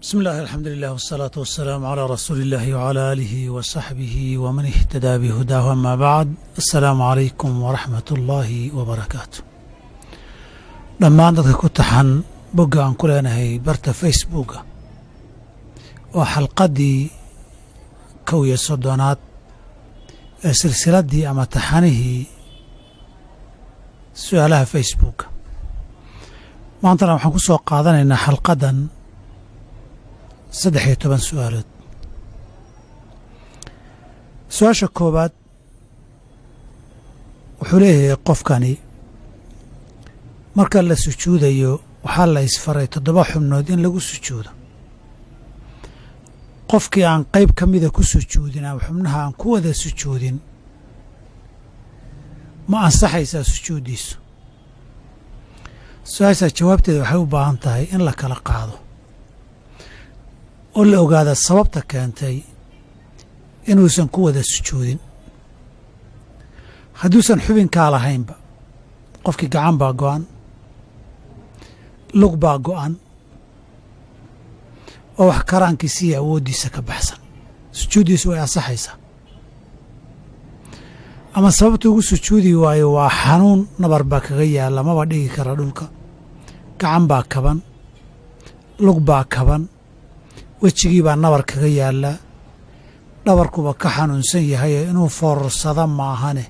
بسم الله الحمد لله والصلاة والسلام على رسول الله وعلى آله وصحبه ومن اهتدى بهداه أما بعد السلام عليكم ورحمة الله وبركاته dhammaan dadka ku taxan bogga aan ku leenahay barta facebooka oo xalqadii 31aad ee silsiladii ama taxanihii su'aalaha facebooka maantana waxaan ku soo qaadanaynaa xalqadan 13 su'aalood su-aasha koowaad wuxuu leeyahay qofkani marka la sujuudayo waxaa la isfaray 7 xubnood in lagu sujuudo qofkii aan qayb ka mida ku sujuudin ama xubnaha aan ku wada sujuudin ma ansaxaysaa sujuudiisu su-aasha jawaabteeda waxay u baahan tahay in la kala qaado oo la ogaada sababta keentay inuusan ku wada sujuudin hadduusan xubinkaa lahaynba qofkii gacan baa go'an lug baa go'an oo wax karaankiisa iyo awooddiisa ka baxsan sujuuddiisu way ansaxaysaa ama sababta ugu sujuudi waayo waa xanuun nabar baa kaga yaalla maba dhigi kara dhulka gacan baa kaban lug baa kaban wejigii baa nabar kaga yaallaa dhabarkuba ka xanuunsan yahayo inuu foorarsada maahane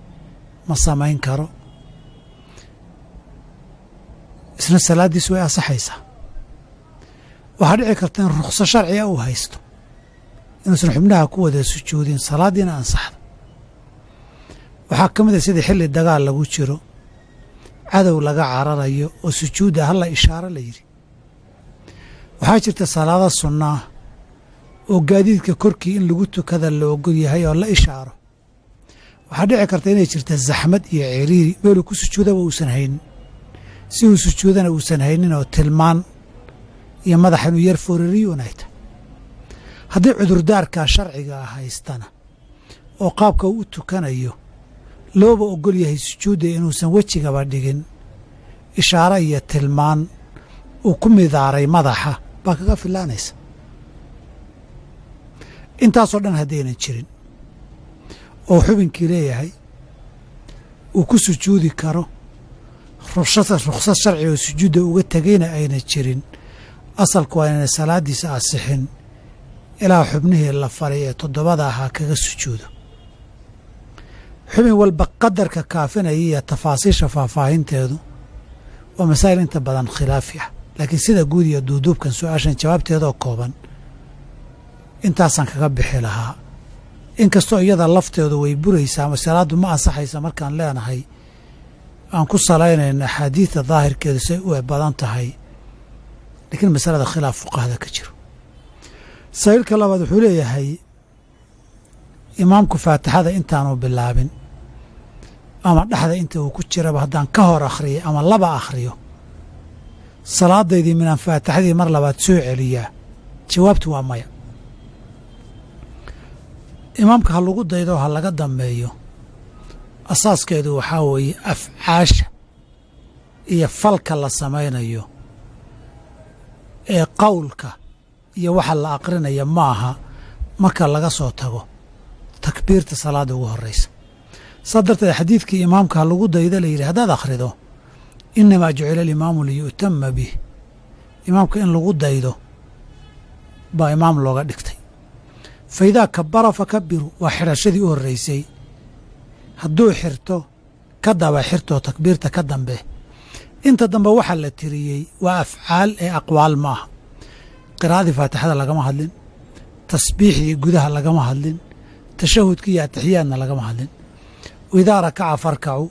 ma samayn karo isna salaaddiisu way ansaxaysaa waxaa dhici karta in rukhso sharciga uu haysto inuusan xubnaha ku wada sujuudin salaaddiina ansaxdo waxaa ka mid a sidii xilli dagaal lagu jiro cadow laga cararayo oo sujuudda halla ishaaro la yidhi waxaa jirta salaado sunnaa oo gaadiidka korkii in lagu tukada la ogol yahay oo la ishaaro waxaa dhici karta inay jirta zaxmad iyo ciriiri meeluu ku sujuudaba uusan haynin si uu sujuudana uusan haynin oo tilmaan iyo madaxa inuu yar foorariyo unay tahay haddii cudurdaarkaa sharciga ah haystana oo qaabka uu u tukanayo looba ogol yahay sujuudda inuusan wejigaba dhigin ishaaro iyo tilmaan uu ku midaaray madaxa baa kaga filaanaysa intaasoo dhan haddaynan jirin oo xubinkii leeyahay uu ku sujuudi karo ruksad sharci oo sujuudda uga tegayna ayna jirin asalku waa inayna salaaddiisa asixin ilaa xubnihii la faray ee 7 ahaa kaga sujuudo xubin walba qadarka kaafinaya iyo tafaasiisha faahfaahinteedu waa masaa'il inta badan khilaafi ah laakiin sida guud iyo duuduubkan su-aashan jawaabteedoo kooban intaasaan kaga bixi lahaa inkastoo iyada lafteedu way buraysaa ama salaaddu ma ansaxaysa markaan leenahay aan ku salaynayno axaadiidta daahirkeedu say u badan tahay laakiin masalada khilaaf fuqahada ka jiro saa'ilka labaad wuxuu leeyahay imaamku faatixada intaanu bilaabin ama dhexda inta uu ku jiraba haddaan ka hor akhriyo ama laba akhriyo salaadaydii minaan faatixadii mar labaad soo celiyaa jawaabtu waa maya imaamka ha lagu daydo ha laga dambeeyo asaaskeedu waxaa weeye afcaasha iyo falka la samaynayo ee qowlka iyo waxa la aqrinaya maaha marka laga soo tago takbiirta salaadda ugu horraysa saa darteed xadiidkii imaamka ha lagu daydo la yidhi haddaad akhrido inamaa jucila alimaamu liyu'tama bih imaamka in lagu daydo baa imaam looga dhigtay fa idaa kabara fakabiru waa xidhashadii u horraysay hadduu xirto ka daba xirtoo takbiirta ka dambe inta dambe waxaa la tiriyey waa afcaal ee aqwaal ma aha qiraa'adii faatixada lagama hadlin tasbiixdii gudaha lagama hadlin tashahudkii iyo atixiyaadna lagama hadlin waidaa rakaca farkacuu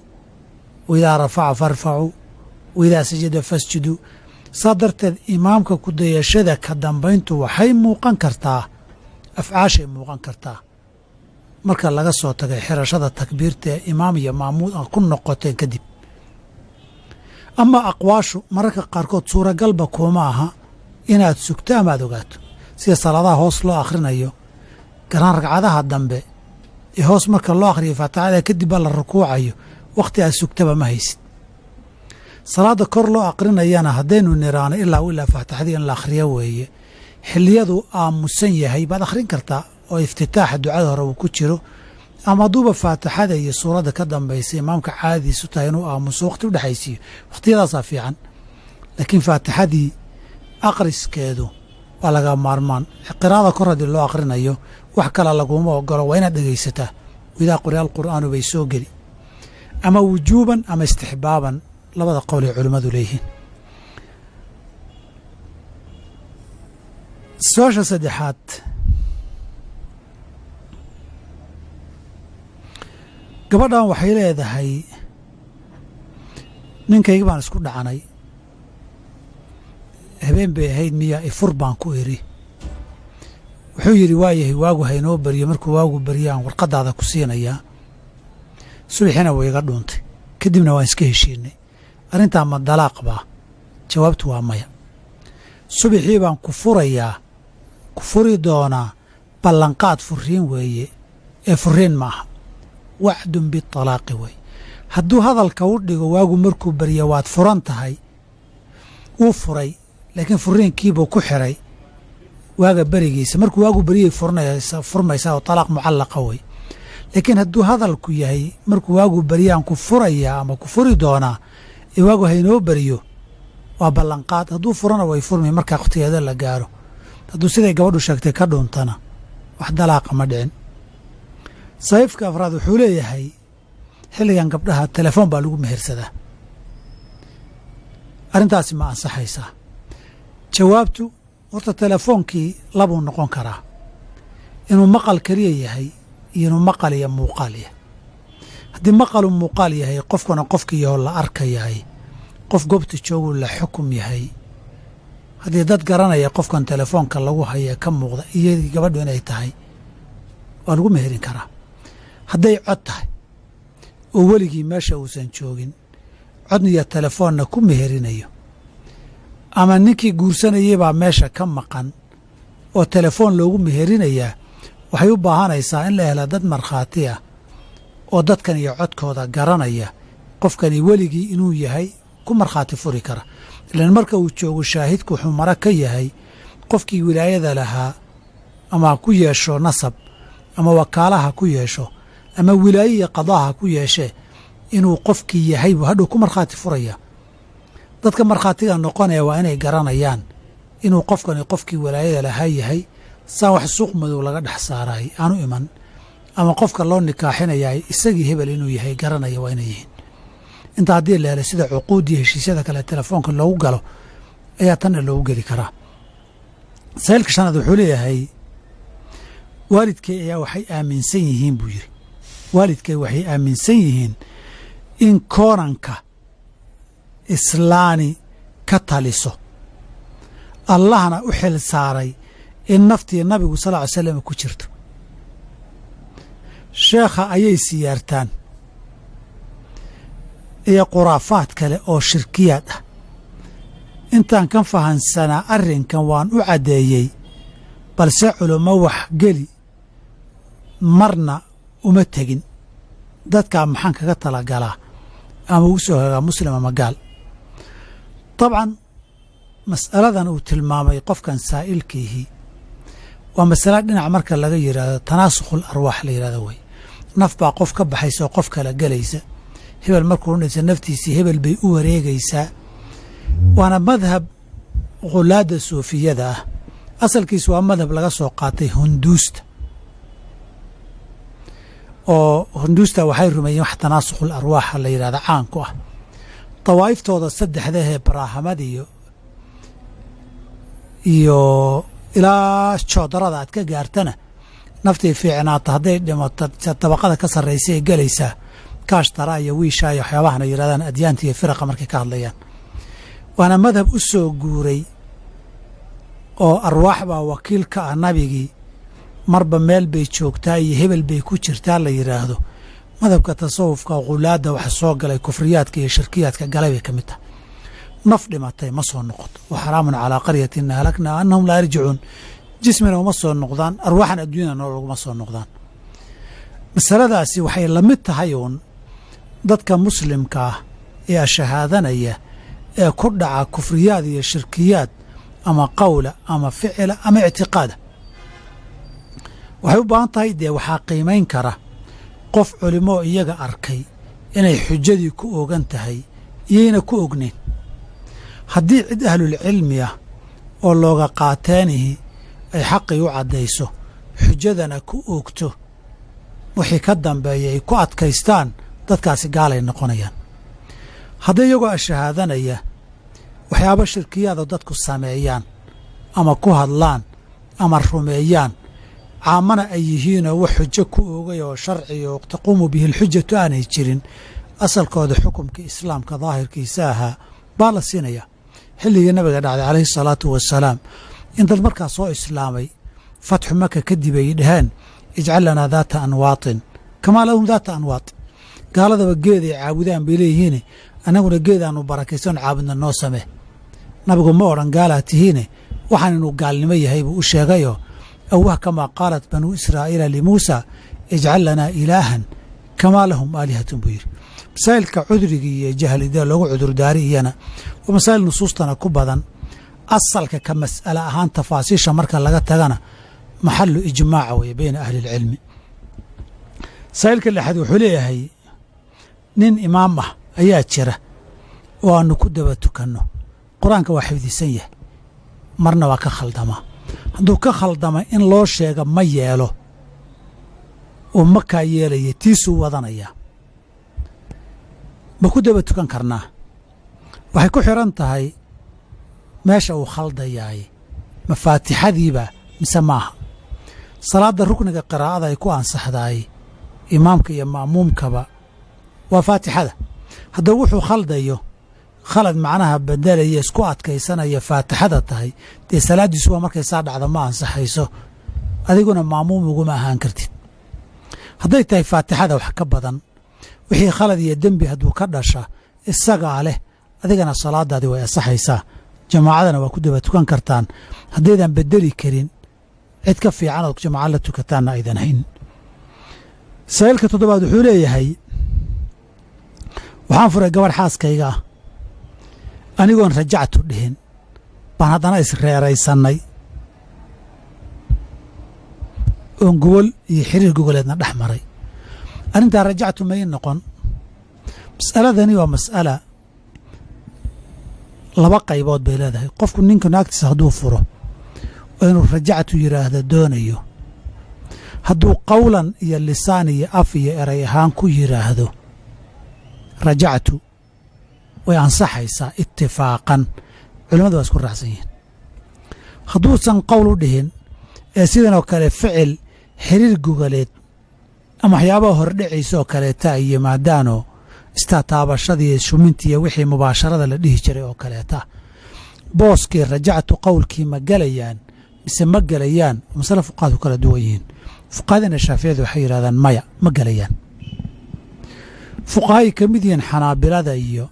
waidaa rafaca farfacuu waidaa sajada fasjuduu saa darteed imaamka ku dayashada ka dambayntu waxay muuqan kartaa afcaashay muuqan kartaa marka laga soo tagay xirashada takbiirta ee imaam iyo maamuud aan ku noqoteen kadib ama aqwaashu mararka qaarkood suuragalba kuma aha inaad sugto ama aad ogaato sida salaadaha hoos loo akhrinayo garaan ragcadaha dambe ee hoos marka loo akhriyo faatixada kadib baa la rukuucayo wakhti aad sugtaba ma haysid salaadda kor loo aqrinayana haddaynu niraano ilaa faatixadii in la akhriyo weeye xilliyadu aamusan yahay baad akhrin kartaa oo iftitaaxa ducada hore uu ku jiro, ama hadduuba faatixada iyo suuradda ka dambaysa imaamka caadadiisu tahay inuu aamuso waqti u dhexaysiiyo, waqtiyadaasaa fiican. laakiin faatixadii akhriskeedu waa laga maarmaan. qiraa'ada kor haddii loo akhrinayo wax kale laguma ogolo, waa inaad dhegaysataa. idaa quri'a alqur'aanu bay soo geli, ama wujuuban ama istixbaaban, labada qowl ay culimmadu leeyihiin. su-aasha saddexaad, gabadhan waxay leedahay ninkaygi baan isku dhacanay, habeen bay ahayd miya ifur baan ku idhi. wuxuu yidhi waayahay waagu haynoo baryo, markuu waagu baryaan warqadaada ku siinayaa. subaxiina way iga dhuuntay, kadibna waan iska heshiinay. arrintaa ma dalaaq baa? jawaabtu waa maya. subaxii baan ku furayaa, ku furi doonaa, ballanqaad furiin weeye ee furiin ma aha. wacdun bitalaaqi wey. hadduu hadalka u dhigo waagu markuu barya waad furan tahay, wuu furay, laakiin furiinkiibuu ku xiray waaga berigiisa. markuu waagu baryay furmaysaa oo talaaq mucallaqa wey. laakiin hadduu hadalku yahay markuu waagu baryaan ku furayaa ama ku furi doonaa, ee waagu haynoo baryo, waa ballanqaad. hadduu furana way furmi markaa wakhtigeeda la gaaro. hadduu siday gabadhu sheegtay ka dhuuntana wax dalaaqa ma dhicin. saxiifka afraad wuxuu leeyahay xilligan gabdhaha telefoon baa lagu mehersadaa, arrintaasi ma ansaxaysaa? jawaabtu, horta telefoonkii labuu noqon karaa, inuu maqal keliya yahay iyo inuu maqal iyo muuqaal yahay. haddii maqalu muuqaal yahay, qofkuna qofkiiyoo la arka yahay, qof goobta jooguu la xukum yahay. haddii dad garanaya qofkan telefoonka lagu haya ka muuqda iyadii gabadhu inay tahay, waa lagu meherin karaa. hadday cod tahay oo weligii meesha uusan joogin, codniyo telefoonna ku meherinayo, ama ninkii guursanayay baa meesha ka maqan oo telefoon loogu meherinayaa, waxay u baahanaysaa in la hela dad markhaati ah oo dadkan iyo codkooda garanaya qofkani weligii inuu yahay ku markhaati furi kara. ilaan marka uu joogo shaahidku wuxuu mara ka yahay qofkii wilaayada lahaa, ama ha ku yeesho nasab, ama wakaalaha ku yeesho, ama wilaaye iyo qadaaha ku yeeshee, inuu qofkii yahay buu hadhow ku markhaati furaya. dadka markhaatiga noqonaya waa inay garanayaan inuu qofkani qofkii wilaayada lahaa yahay, saan wax suuq madow laga dhex saaraay aanu iman, ama qofka loo nikaaxinayaay isagii hebel inuu yahay garanaya waa inay yihiin. inta haddii la helay sida cuquud iyo heshiisyada kale telefoonka loogu galo ayaa tanna loogu geli karaa. saa'ilka shanaad wuxuu leeyahay waalidkay ayaa waxay aaminsan yihiin buu yidhi, waalidkay waxay aaminsan yihiin in koonanka islaani ka taliso, allahna u xil saaray in naftii nabigu sal ly slam ku jirto. sheekha ayay siyaartaan iyo khuraafaad kale oo shirkiyaad ah. intaan ka fahansanaa arrinkan waan u caddeeyey, balse culummo wax geli marna uma tegin. dadkaa maxaan kaga talagalaa ama ugu soo hagaa muslim ama gaal? dabcan mas'aladan uu tilmaamay qofkan saa'ilkiihii waa masale dhinac marka laga yidhaahdo tanaasukhul arwaax la yidhahdo wey. naf baa qof ka baxaysa oo qof kala gelaysa. hebel markuu dhintay naftiisii hebel bay u wareegaysaa. waana madhab khulaadda suufiyada ah. asalkiisu waa madhab laga soo qaatay hunduusta, oo hunduusta waxay rumeeyeen wax tanaasukhul arwaaxa la yidhahda caan ku ah. dawaa'iftooda saddexda ee baraahamad iyo ilaa joodarada aad ka gaartana naftii fiicnaata hadday dhimato dabaqada ka sarraysa ee gelaysaa kaashtara iyo wiishaa iyo waxyaabahana yidhahdaan adyaanta iyo firaqa markay ka hadlayaan. waana madhab u soo guuray oo arwaax baa wakiil ka ah nabigii, marba meel bay joogtaa iyo hebel bay ku jirtaa la yidhaahdo. madhabka tasawufka khulaadda waxa soo galay kufriyaadka iyo shirkiyaadka galay bay ka mid tahay. naf dhimatay ma soo noqoto. wa xaraamun calaa qaryatin ahlaknaa annahum laa yarjicuun. jismina uma soo noqdaan, arwaaxan adduunyada nool uguma soo noqdaan. masaladaasi waxay la mid tahay uun dadka muslimka ah ee ashahaadanaya ee ku dhaca kufriyaad iyo shirkiyaad ama qawla ama ficila ama ictiqaada. waxay u baahan tahay dee waxaa qiimayn kara qof culimoo iyaga arkay inay xujadii ku ogan tahay iyayna ku ognayn. haddii cid ahlulcilmi ah oo looga qaateenihi ay xaqii u caddayso xujadana ku oogto wixii ka dambeeya ay ku adkaystaan dadkaasi gaalay noqonayaan. hadday iyagoo ashahaadanaya waxyaabo shirkiyaada dadku sameeyaan ama ku hadlaan ama rumeeyaan caamana ay yihiinoo wax xujo ku oogay oo sharciga oo taquumu bihi alxujatu aanay jirin, asalkooda xukumka islaamka daahirkiisa ahaa baa la siinaya. xilligii nabiga dhacday calayhi salaatu wasalaam in dad markaa soo islaamay fatxu maka kadib ay dhaheen ijcal lanaa daata anwaatin kamaa lahum daata anwaat. gaaladaba geed ay caabudaan bay leeyihiine annaguna geed aanu barakaysan caabudna noo samee. nabigu ma odhan gaalaa tihiine waxaan inuu gaalnimo yahay buu u sheegayoo awah kamaa qaalat banuu israa'iila limuusa ijcal lanaa ilaahan kamaa lahum aalihatun buu yidhi. masaa'ilka cudrigii iyo jahlida loogu cudurdaari iyana waa masaa'il nusuustana ku badan. asalka ka mas'ale ahaan tafaasiisha marka laga tagana maxalu ijmaaca weeye bayna ahli ilcilmi. masaa'ilka lexaad wuxuu leeyahay nin imaam ah ayaa jira oo aanu ku daba tukanno. qur-aanka waa xifdisan yahay, marna waa ka khaldamaa. hadduu ka khaldama in loo sheega ma yeelo oo makaa yeelaya tiisuu wadanayaa. ma ku daba tukan karnaa? waxay ku xidhan tahay meesha uu khaldayaay ma faatixadiiba mise maaha. salaadda rukniga qiraa'ada ay ku ansaxdaay imaamka iyo ma'muumkaba waa faatixada. haddaba wuxuu khaldayo khalad macnaha bedelaya isku adkaysanaya faatixada tahay dee salaaddiisu waa markay saa dhacda ma ansaxayso, adiguna ma'muum uguma ahaan kartid. hadday tahay faatixada wax ka badan wixii khalad iyo dembi hadduu ka dhasha isagaa leh, adigana salaadaadii way ansaxaysaa. jamaacadana waa ku daba tukan kartaan haddaydan bedeli karin cid ka fiican ood jamaaca la tukataanna aydan hayn. saa'ilka toddobaad wuxuu leeyahay waxaan furay gabadh xaaskayga ah anigoon rajactu dhihin baan haddana isreeraysannay oon gogol iyo xiriir gogoleedna dhex maray. arrintaa rajactu may noqon? mas'aladani waa mas'ala laba qaybood bay leedahay. qofku ninka naagtiisa hadduu furo oo inuu rajactu yidhaahda doonayo, hadduu qawlan iyo lisaan iyo af iyo eray ahaan ku yidhaahdo rajactu way ansaxaysaa itifaaqan, culimmadu waa isku raacsan yihiin. hadduusan qowl u dhihin ee sidanoo kale ficil xiriir gogoleed ama waxyaabaha hordhacaysa oo kaleeta ay yimaadaanoo istaataabashadii shumintiiyo wixii mubaasharada la dhihi jiray oo kaleeta, booskii rajactu qowlkii ma gelayaan mise ma gelayaan? masale fuqahadu kala duwan yihiin. fuqahadina shaaficiyadu waxay yidhahdaan maya, ma gelayaan. fuqahay ka mid yihiin xanaabilada iyo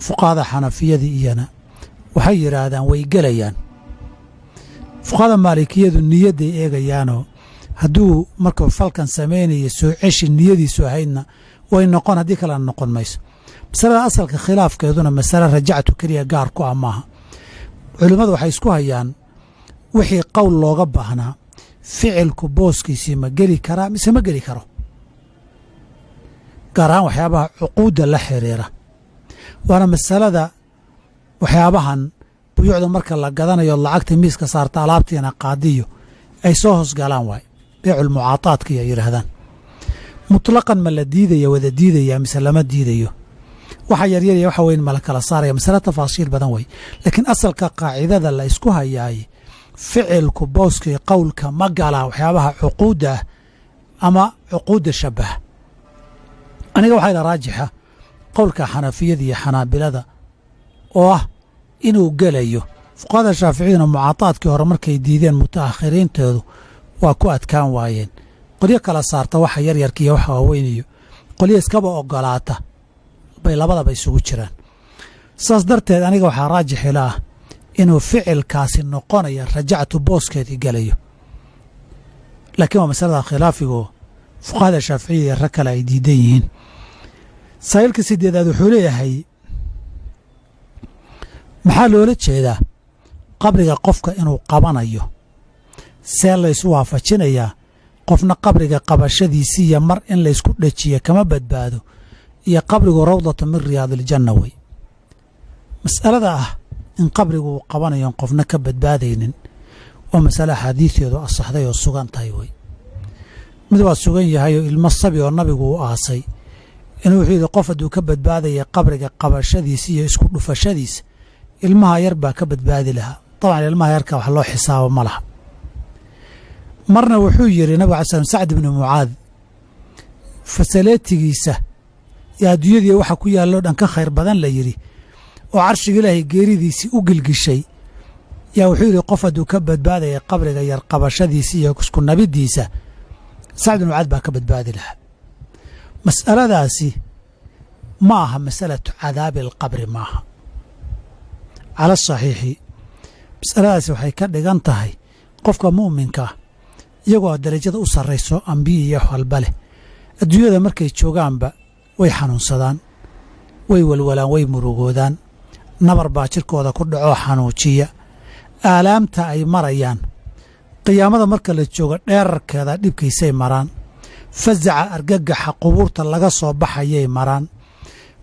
fuqahada xanafiyada iyana waxay yidhaahdaan way gelayaan. fuqahada maalikiyadu niyadday eegayaanoo hadduu markuu falkan samaynayo soo ceshi niyadiisu ahaydna way noqon, haddii kalena noqon mayso. masalada asalka khilaafkeeduna masale rajactu keliya gaar ku ah maaha. culimmadu waxay isku hayaan wixii qowl looga baahnaa ficilku booskiisii ma geli karaa mise ma geli karo, gaar ahaan waxyaabaha cuquudda la xiriira. waana masalada waxyaabahan buyuucda marka la gadanayo lacagta miiska saarta alaabtiina qaadiyo ay soo hoosgalaan waay beeculmucaataadka ay yidhaahdaan. mutlaqan ma la diidaya wada diidaya mise lama diidayo? waxa yaryar iyo waxa weyn ma la kala saaraya? masale tafaasiil badan way, laakiin asalka qaacidada la isku hayaay ficilku booskii qowlka ma galaa waxyaabaha cuquudda ah ama cuquudda shabaha. aniga waxaa ila raajixa qowlka xanafiyada iyo xanaabilada oo ah inuu gelayo. fuqahada shaaficiyaduna mucaataadkii hore markay diideen mutaakhiriintoodu waa ku adkaan waayeen. qolyo kala saarta waxa yaryarka iyo waxa waaweyn iyo qolyo iskaba ogolaata bay labadaba isugu jiraan. saas darteed aniga waxaa raajix ila ah inuu ficilkaasi noqonaya rajactu booskeedii gelayo, laakiin waa masalada khilaafigoo fuqahada shaaficiyada iyo rag kale ay diidan yihiin. saa'ilka sideedaad wuxuu leeyahay maxaa loola jeedaa qabriga qofka inuu qabanayo see laysu waafajinayaa qofna qabriga qabashadiisiiyo mar in laysku dhajiyo kama badbaado iyo qabrigu rawdatu min riyaadiljanna wey mas'alada ah in qabrigu uu qabanayo qofna ka badbaadaynin waa masale axaadiisteedu asaxday oo sugan tahay wey mid waa sugan yahay oo ilmo sabi oo nabigu u aasay inuu wuxuu yidhi qof hadduu ka badbaadaya qabriga qabashadiisa iyo isku dhufashadiisa ilmaha yar baa ka badbaadi lahaa dabcan ilmaha yarka wax loo xisaabo ma laha marna wuxuu yidhi nabig alai slam sacd ibni mucaad fasaleetigiisa iyo adduunyadii waxa ku yaalloo dhan ka khayr badan la yidhi oo carshiga ilaahay geeridiisii u gilgishay yaa wuxuu yidhi qof hadduu ka badbaadaya qabriga yar qabashadiisa iyo isku nabiddiisa sacd ibni mucaad baa ka badbaadi lahaa mas'aladaasi ma aha masalatu cadaabi alqabri maaha cala asaxiixi mas'aladaasi waxay ka dhigan tahay qofka mu'minka iyagoo darajada u sarrayso ambiya iyo wax walba leh adduunyada markay joogaanba way xanuunsadaan way walwalaan way murugoodaan nabar baa jirkooda ku dhacoo xanuujiya aalaamta ay marayaan qiyaamada marka la joogo dheerarkeeda dhibkiisay maraan fasaca argagaxa qubuurta laga soo baxayay maraan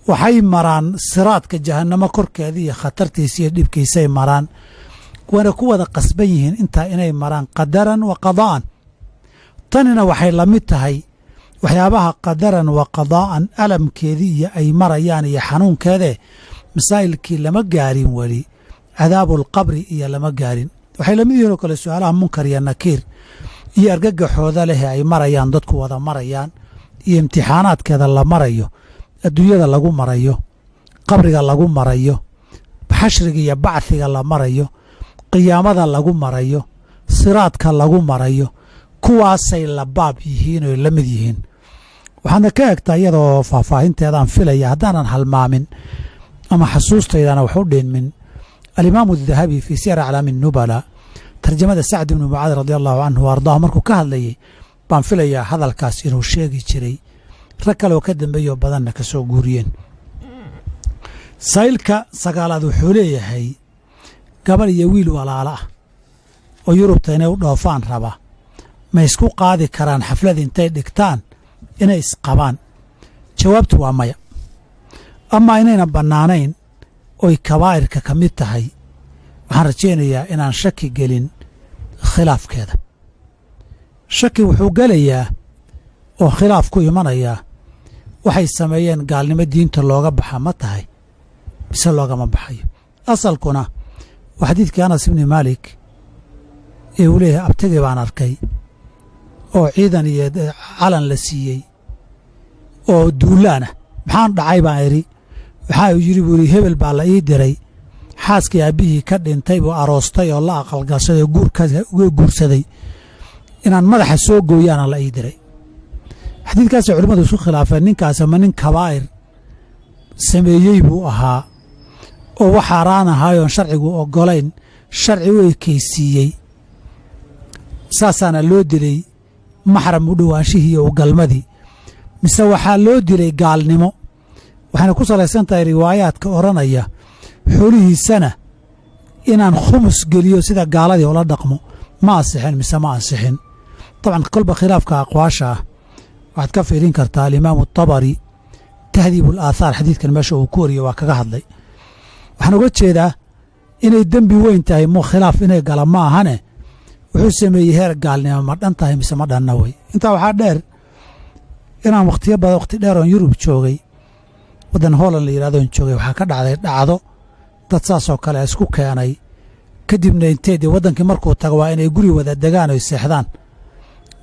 waxay maraan siraadka jahannamo korkeeda iyo khatartiisa iyo dhibkiisay maraan waana ku wada qasban yihiin intaa inay maraan qadaran wa qadaa'an tanina waxay la mid tahay waxyaabaha qadaran wa qadaa'an alamkeedii iyo ay marayaan iyo xanuunkeedee masaa'ilkii lama gaarin weli cadaabuulqabri iyo lama gaarin waxay la mid yihiin oo kale su-aalaha munkar iyo nakiir iyo argagaxooda leh ay marayaan dadku wada marayaan iyo imtixaanaadkeeda la marayo adduunyada lagu marayo qabriga lagu marayo xashriga iyo bacdiga la marayo qiyaamada lagu marayo siraadka lagu marayo kuwaasay la baab yihiin oo la mid yihiin waxaadna ka egtaa iyadoo faahfaahinteedaan filaya haddaanan halmaamin ama xasuustaydana wax u dhinmin alimaamu adahabi fii siyar aclaami nubala tarjamada sacd ibni mucaad radi allahu canhu wa ardaahu markuu ka hadlayay baan filayaa hadalkaas inuu sheegi jiray rag kale oo ka dambeeyoo badanna ka soo guuriyeen saa'ilka sagaalaad wuxuu leeyahay gabar iyo wiil walaalo ah oo yurubta inay u dhoofaan raba ma isku qaadi karaan xaflad intay dhigtaan inay isqabaan jawaabtu waa maya amaa inayna bannaanayn oy kabaa'irka ka mid tahay waxaan rajaynayaa inaan shaki gelin khilaafkeeda shaki wuxuu gelayaa oo khilaaf ku imanayaa waxay sameeyeen gaalnimo diinta looga baxa ma tahay mise loogama baxayo asalkuna waa xadiidkii anas ibni maalik ee uu leeyahay abtagii baan arkay oo ciidan iyo calan la siiyey oo duulaana maxaan dhacay baan idhi waxaa uu yidhi buu yidhi hebel baa la ii diray xaaskii aabbihii ka dhintay buu aroostay oo la aqalgalsaday oo uga guursaday inaan madaxa soo gooyaana la ii diray xadiidkaasay culimmadu isu khilaafeen ninkaas ama nin kabaa'ir sameeyey buu ahaa oo wax xaaraan ahaayoon sharcigu oggolayn sharci u ekaysiiyey saasaana loo dilay maxram u dhowaanshihii iyo ugalmadii mise waxaa loo dilay gaalnimo waxayna ku salaysan tahay riwaayaadka odhanaya xoolihiisana inaan khumus geliyo sida gaaladii ula dhaqmo ma ansixin mise ma ansixin dabcan kolba khilaafka aqwaasha ah waxaad ka fiirin kartaa alimaamu atabari tahdiibu alaahaar xadiidkan meesha uu ku wariyo waa kaga hadlay waxaan uga jeedaa inay dembi weyn tahay khilaaf inay gala ma ahane wuxuu sameeyey heer gaalnimo ma dhan tahay mise ma dhanna wey intaa waxaa dheer inaan wakhtiyo badan wakhti dheer oon yurub joogay waddan holland la yidhahdoon joogay waxaa ka dhacday dhacdo dad saasoo kale isku keenay kadibna inteedii waddankii markuu tago waa inay guri wada degaan oy seexdaan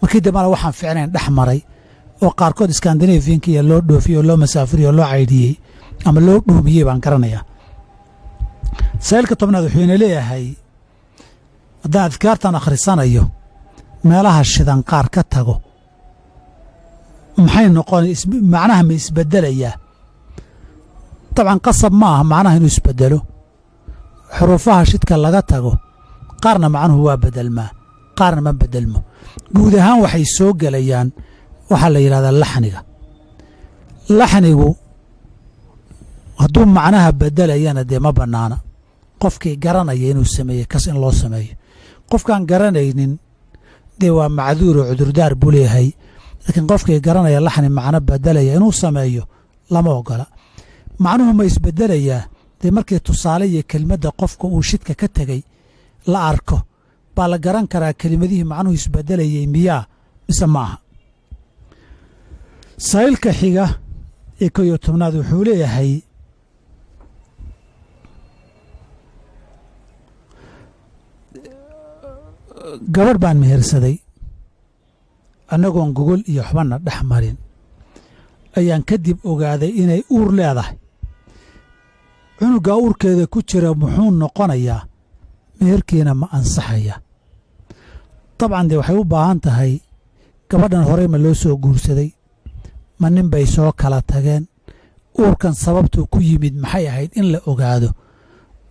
markii dambana waxaan ficnayn dhex maray oo qaarkood iskandinafiyanka iyo loo dhoofiyey oo loo masaafuriyey oo loo caydhiyey ama loo dhuumiyey baan garanayaa saa'ilka tobnaad wuxuu ina leeyahay haddaan adkaartan akhrisanayo meelaha shidan qaar ka tago maxay noqon macnaha ma isbeddelayaa dabcan qasab ma aha macnaha inuu isbeddelo xuruufaha shidka laga tago qaarna macnuhu waa beddelmaa qaarna ma beddelmo guud ahaan waxay soo gelayaan waxaa la yidhahdaa laxnigu hadduu macnaha beddelayana dee ma bannaana qofkii garanaya inuu sameeyey kas in loo sameeyo. qofkaan garanaynin dee waa macduur oo cudurdaar buu leeyahay, laakiin qofkii garanaya laxni macno bedelaya inuu sameeyo lama ogola. macnuhu ma isbedelayaa dee markii tusaale iyo kelmadda qofka uu shidka ka tegey la arko baa la garan karaa kelimadihii macnuhu isbedelayay miyaa mise maaha. saa'ilka xiga ee 11aad wuxuu leeyahay gabadh baan mehersaday annagoon gogol iyo waxbana dhex marin ayaan kadib ogaaday inay uur leedahay. cunuga uurkeeda ku jira muxuu noqonayaa? meherkiina ma ansaxaya? dabcan dee waxay u baahan tahay gabadhan horey ma loo soo guursaday, ma nin bay soo kala tageen, uurkan sababtuu ku yimid maxay ahayd in la ogaado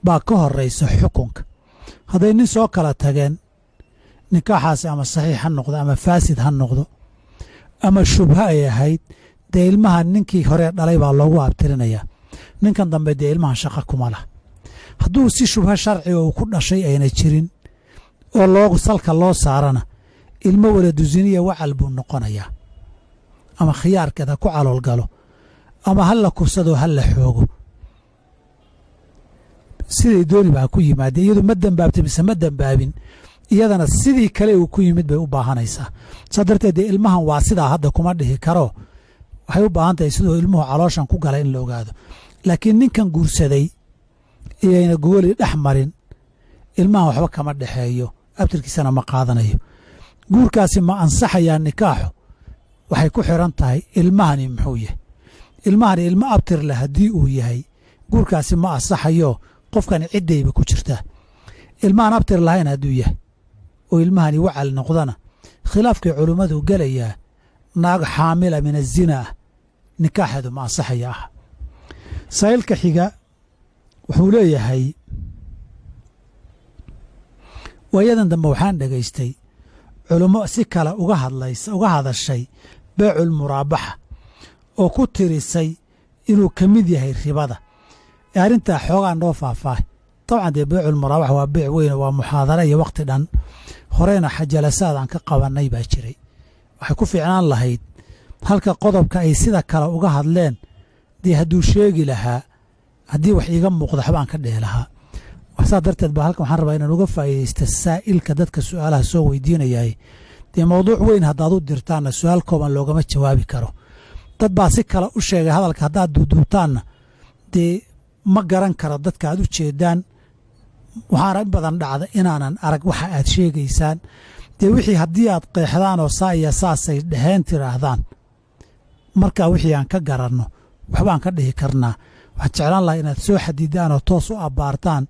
baa ka horraysa xukunka. hadday nin soo kala tageen, nikaaxaasi ama saxiix ha noqdo ama faasid ha noqdo ama shubha ay ahayd, dee ilmaha ninkii hore dhalay baa loogu abtirinayaa. ninkan dambe dee ilmaha shaqo kuma lah. hadduu si shubha sharciga uu ku dhashay ayna jirin oo salka loo saarana ilmo waladusiniya wacal buu noqonayaa. ama khiyaarkeed ha ku calool galo ama ha la kufsado ha la xoogo, siday dooniba ha ku yimaadee iyadu ma dembaabtay mise ma dembaabin, iyadana sidii kale uu ku yimid bay u baahanaysaa. saa darteed dee ilmahan waa sidaa hadda kuma dhihi karo, waxay u baahan tahay siduu ilmuhu calooshan ku galay in la ogaado. laakiin ninkan guursaday iyayna gogoli dhex marin, ilmahan waxba kama dhexeeyo, abtirkiisana ma qaadanayo. guurkaasi ma ansaxayaa nikaaxu? waxay ku xiran tahay ilmahani muxuu yahay. ilmahani ilmo abtir leh haddii uu yahay, guurkaasi ma ansaxayo, qofkani ciddayba ku jirtaa. ilmahan abtir lahayn hadduu yahay oo ilmahani wacal noqdana, khilaafkii culummadu gelayaa naag xaamila min azina ah nikaaxeedu ma ansaxaya ah. saa'ilka xiga wuxuu leeyahay waayadan dambe waxaan dhegaystay culummo si kale uga hadashay beeculmuraabaxa oo ku tirisay inuu ka mid yahay ribada. arrintaa xoogaa noo faahfaahay. dabcan dee beeculmuraabaxa waa beec weyn, waa muxaadara iyo wakhti dhan horeyna xajalasaad aan ka qabannay baa jiray. waxay ku fiicnaan lahayd halka qodobka ay sida kale uga hadleen dee hadduu sheegi lahaa, haddii wax iiga muuqda waxbaan ka dhihi lahaa. saa darteed ba halkan waxaan rabaa inaan uga faa'iidaysta saa'ilka dadka su'aalaha soo weydiinayay. dee mawduuc weyn haddaad u dirtaanna su'aal kooban loogama jawaabi karo. dad baa si kale u sheegay hadalka, haddaad duuduubtaanna dee ma garan karo dadka aad u jeedaan. waxaana in badan dhacda inaanan arag waxa aad sheegaysaan. dee wixii haddii aad qeexdaan oo saa iyo saasay dheheen tiraahdaan, markaa wixii aan ka garanno waxbaan ka dhihi karnaa. waxaan jeclaan lahaa inaad soo xadidaan oo toos u abbaartaan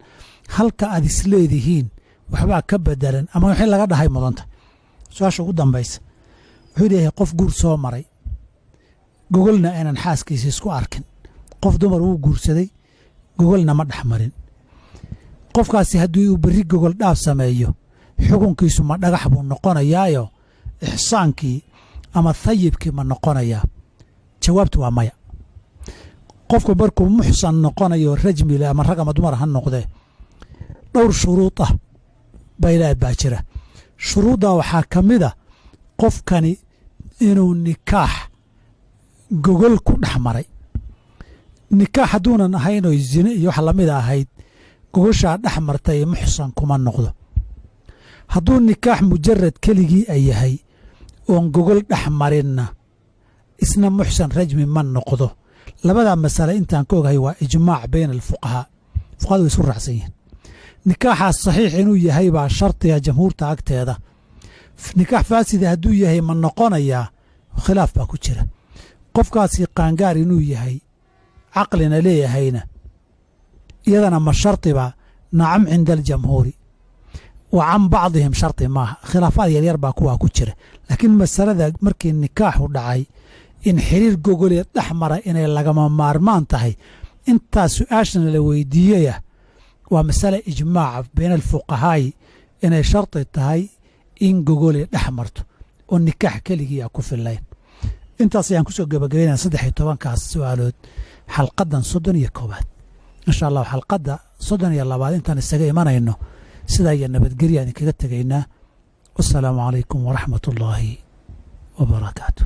halka aad isleedihiin waxbaa ka bedelan ama wixii laga dhahay mudanta. su-aasha ugu dambaysa wuxuu leeyahay qof guur soo maray, gogolna aynan xaaskiisa isku arkin. qof dumar wuu guursaday, gogolna ma dhex marin. qofkaasi haddii uu berri gogol dhaaf sameeyo, xukunkiisu ma dhagax buu noqonayaayo ixsaankii ama thayibkii ma noqonayaa? jawaabtu waa maya. qofku markuu muxsan noqonayo rajmile ama rag ama dumar ha noqdee, dhowr shuruud ah baa jira. shuruuddaa waxaa ka mid a qofkani inuu nikaax gogol ku dhex maray. nikaax hadduunan ahayn oo zine iyo wax lamida ahayd, gogoshaa dhex martay muxsan kuma noqdo. hadduu nikaax mujarad keligii ay yahay oon gogol dhex marinna, isna muxsan rajmi ma noqdo. labadaa masale intaan ka ogahay waa ijmaac bayna alfuqahaa. fuqahadu way isu raacsan yihiin. nikaaxaas saxiix inuu yahay baa shardiga jamhuurta agteeda. nikaax faasida hadduu yahay ma noqonayaa? khilaaf baa ku jira. qofkaasi qaangaar inuu yahay, caqlina leeyahayna, iyadana ma shardiba? nacam cinda aljamhuuri, wa can bacdihim shardi maaha. khilaafaad yaryar baa kuwaa ku jira. laakiin masalada markii nikaaxu dhacay in xiriir gogoleed dhex mara inay lagama maarmaan tahay, intaas su-aashana la weydiiyeyah waa masale ijmaaca bayna alfuqahaa'i inay shardi tahay in gogole dhex marto oo nikaax keligii a ku fillayn. intaas ayaan kusoo gabagabaynaya 13 su'aalood xalqadan 31. insha allah xalqadda 32 intaan isaga imanayno sidaa iyo nabadgelya idinkaga tegaynaa. wassalaamu calaykum waraxmat ullaahi wabarakaatu.